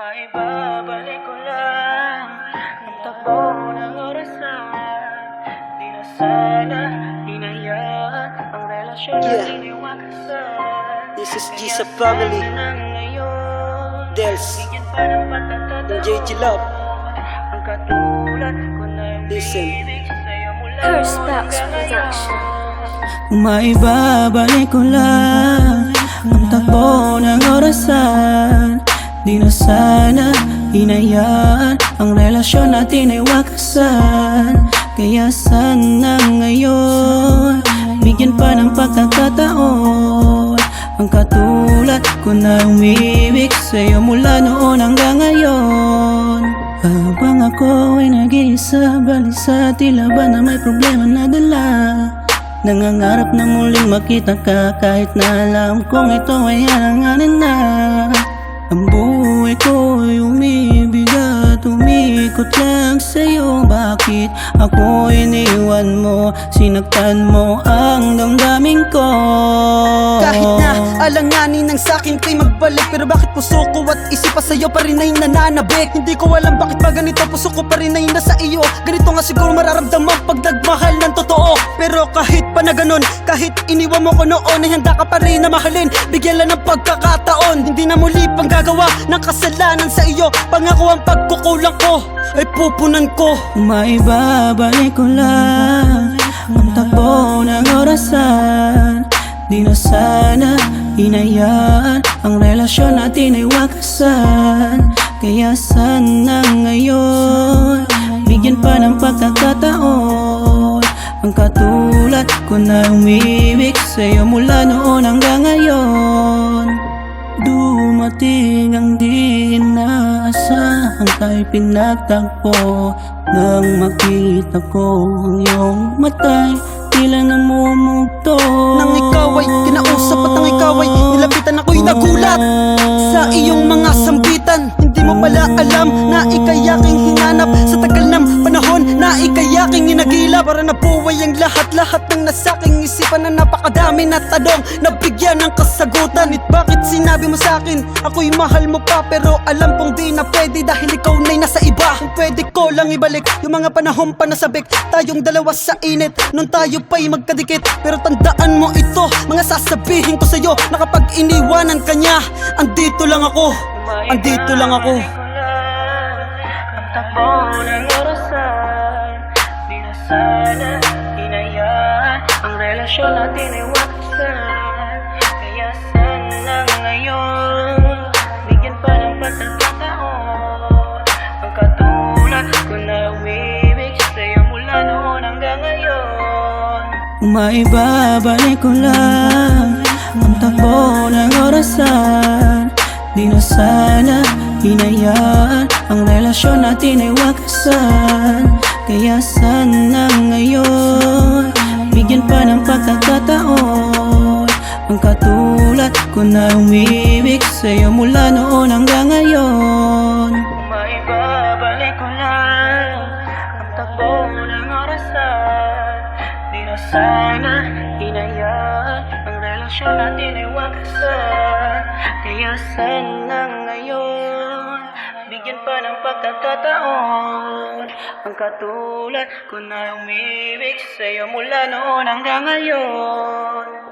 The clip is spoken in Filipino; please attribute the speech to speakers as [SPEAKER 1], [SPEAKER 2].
[SPEAKER 1] Maibabalik ko lang ang takbo ng orasan. Di na sana hinayaan ang relasyon natin ay wakasan.
[SPEAKER 2] This is Gisa family, Dels, and JG Love.
[SPEAKER 1] Ang katulad ko na yung
[SPEAKER 2] Listen.
[SPEAKER 1] bibig sa'yo mula
[SPEAKER 3] Curse Box Production.
[SPEAKER 1] Maibabalik ko lang ang takbo ng orasan. Di na sana hinayaan ang relasyon natin ay wakasan. Kaya sana ngayon bigyan pa ng pagkakataon ang katulad ko na umibig sa'yo mula noon hanggang ngayon. Habang ako ay nag-iisa, balisa, tila ba na may problema na dala. Nangangarap na muling makita ka kahit na alam kong ito ay alanganin na. Ang buhay ko'y umibig at umikot lang sa'yo. Bakit ako iniwan mo? Sinaktan mo ang damdamin ko.
[SPEAKER 2] Kahit na alanganin ng sakin kay magbalik, pero bakit puso ko at isip pa sa'yo pa rin ay nananabik? Hindi ko alam bakit ba ganito, puso ko pa rin ay nasa iyo. Ganito nga siguro mararamdaman pag nagmahal ng totoo. Pero kahit pa na ganun, kahit iniwan mo ko noon, ay handa ka pa rin na mahalin. Bigyan lang ng pagkakataon, hindi na muli pang gagawa ng kasalanan sa iyo. Pangako ang pagkukulang ko ay pupunan ko.
[SPEAKER 1] Maibabalik ko lang ang takbo ng orasan. Di na sana hinayaan ang relasyon natin ay wakasan. Kaya sana ngayon bigyan pa ng pagkakataon ang katulad ko na umibig sa'yo mula noon hanggang ngayon. Dumating ang di inaasahan, tayo'y pinagtagpo. Nang makita ko ang iyong matay, tila namumugto.
[SPEAKER 2] Nang ikaw ay kinausap at nang ikaw ay nilapitan, ako'y nagulat sa iyong mga sambitan. Hindi mo pala alam na ika'y aking hinanap sa tagal ng panahon, na ika'y aking inagila. Para nabuhay ang lahat-lahat ng nasa aking isipan, na napakadami na tanong na bigyan ng kasagutan. At bakit sinabi mo sa'kin ako'y mahal mo pa, pero alam kong di na pwede dahil ikaw na'y nasa iba. Kung pwede ko lang ibalik yung mga panahon pa nasabik, tayong dalawa sa init nung tayo pa'y magkadikit. Pero tandaan mo ito, mga sasabihin ko sa'yo, na kapag iniwanan ka niya, andito lang ako, andito lang ako.
[SPEAKER 1] Ang takbo ng orasan. Di na sana hinayaan ang relasyon natin ay wakasan. Kaya sana ngayon bigyan pa ng pagkakataon ang katulad ko na umibig sa'yo mula noon hanggang ngayon. Maibabalik ko lang ang takbo ng orasan. Di na sana hinayaan ang relasyon natin ay wakasan. Kaya sana ngayon bigyan pa ng pagkakataon ang katulad ko na umibig sa'yo mula noon hanggang ngayon. Maibabalik ko lang ang takbo ng orasan. Di na sana hinayaan ang relasyon natin ay wakasan. Kaya sana ngayon bigyan pa ng pagkakataon ang katulad ko na umibig sa'yo mula noon hanggang ngayon.